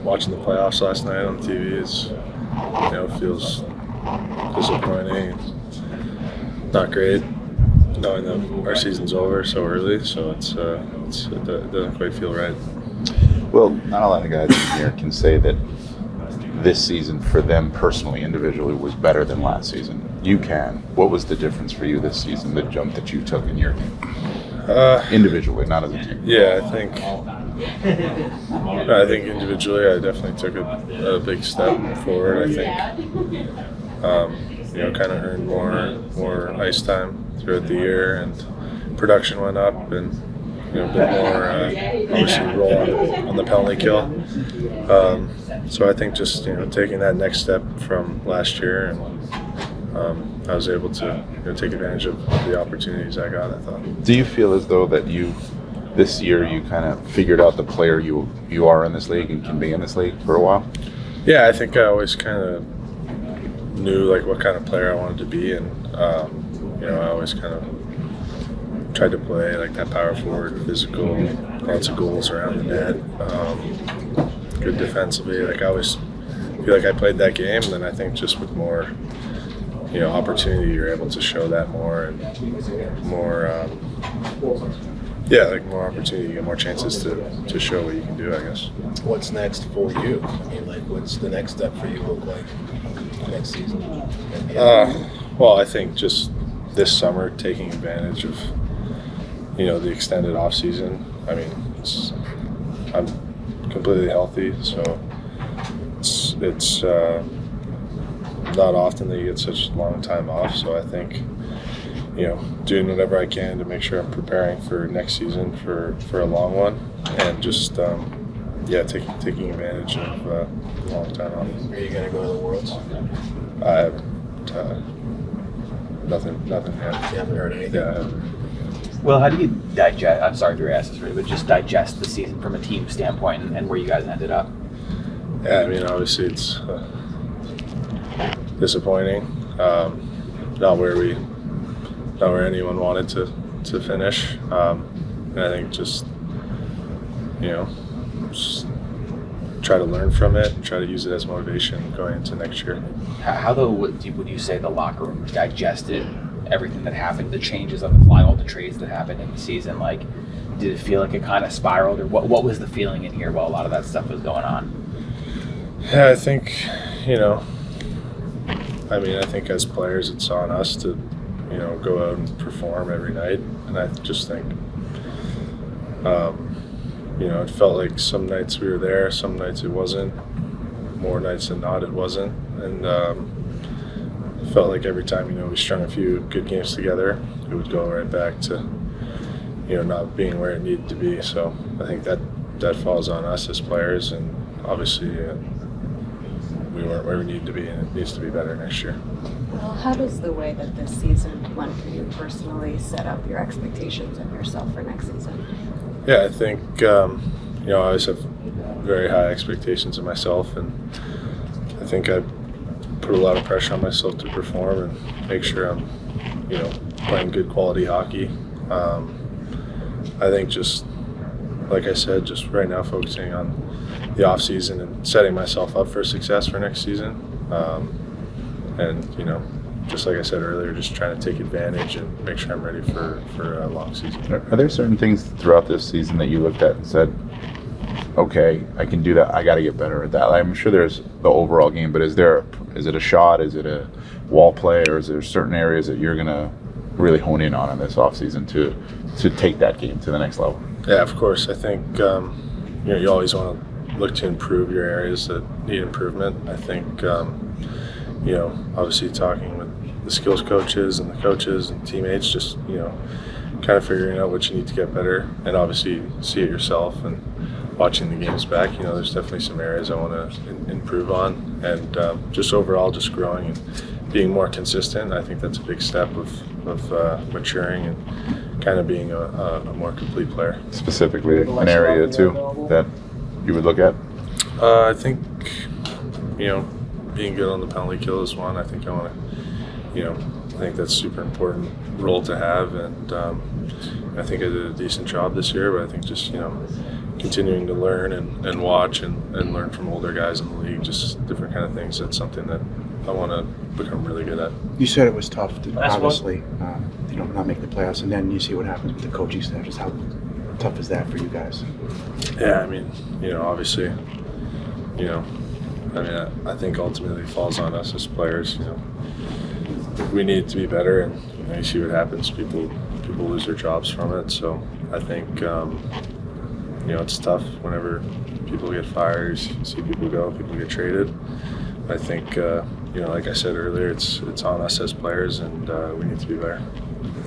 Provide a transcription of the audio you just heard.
watching the playoffs last night on TV is, feels disappointing. Not great knowing that our season's over so early, so it doesn't quite feel right. Well, not a lot of guys in here can say that this season for them personally, individually, was better than last season. You can. What was the difference for you this season, the jump that you took in your game? Individually, not as a team. Yeah, I think individually I definitely took a big step forward. I think kind of earned more ice time throughout the year, and production went up, and a bit more obviously roll on the penalty kill. So I think just taking that next step from last year, and I was able to take advantage of the opportunities I got, I thought. Do you feel as though that this year you kind of figured out the player you are in this league and can be in this league for a while? Yeah, I think I always kind of knew what kind of player I wanted to be, and I always kind of tried to play like that power forward, physical, lots of goals around the net, good defensively. I always feel like I played that game, and then I think just with more opportunity, you're able to show that more, and more more opportunity, you get more chances to show what you can do, I guess. What's next for you? I mean, what's the next step for you look like next season? Well, I think just this summer, taking advantage of the extended off season. I mean, I'm completely healthy, so it's not often that you get such a long time off. So I think doing whatever I can to make sure I'm preparing for next season for a long one, and just taking advantage of a long time off. Are you going to go to the Worlds? I haven't. Nothing yet. You haven't heard anything? Yeah, I haven't. Well, how do you digest, I'm sorry to ask this, really, but just digest the season from a team standpoint and where you guys ended up? Yeah, I mean, obviously it's disappointing. Not where anyone wanted to finish. And I think just try to learn from it and try to use it as motivation going into next year. How though would you say the locker room digested everything that happened, the changes on the fly, all the trades that happened in the season? Did it feel like it kind of spiraled, or what was the feeling in here while a lot of that stuff was going on? Yeah, I think I think as players it's on us to go out and perform every night, and I just think it felt like some nights we were there, some nights it wasn't, more nights than not it wasn't, and it felt like every time we strung a few good games together, it would go right back to not being where it needed to be. So I think that falls on us as players, and obviously we weren't where we needed to be, and it needs to be better next year. Well, how does the way that this season went for you personally set up your expectations of yourself for next season? Yeah, I think I always have very high expectations of myself, and I think I put a lot of pressure on myself to perform and make sure I'm playing good quality hockey. I think just like I said, just right now focusing on the off season and setting myself up for success for next season, and just like I said earlier, just trying to take advantage and make sure I'm ready for a long season. Are there certain things throughout this season that you looked at and said, okay, I can do that, I got to get better at that? I'm sure there's the overall game, but is it a shot, is it a wall play, or is there certain areas that you're going to really hone in on this offseason to take that game to the next level? Yeah, of course. I think you always want to look to improve your areas that need improvement. I think obviously talking with the skills coaches and the coaches and teammates, just kind of figuring out what you need to get better, and obviously see it yourself and watching the games back. There's definitely some areas I want to improve on, and just overall just growing and being more consistent. I think that's a big step of maturing and kind of being a more complete player. Specifically, an area too that you would look at? I think being good on the penalty kill is one. I think I want to I think that's a super important role to have, and I think I did a decent job this year, but I think just continuing to learn and watch and learn from older guys in the league, just different kind of things. That's something that I want to become really good at. You said it was tough, to, Last one. obviously, not make the playoffs, and then you see what happens with the coaching staff. Just how tough is that for you guys? Yeah, I mean, obviously, I think ultimately it falls on us as players. We need to be better, and you see what happens. People lose their jobs from it. So I think it's tough whenever people get fired. You see people go, people get traded. I think like I said earlier, it's on us as players, and we need to be better.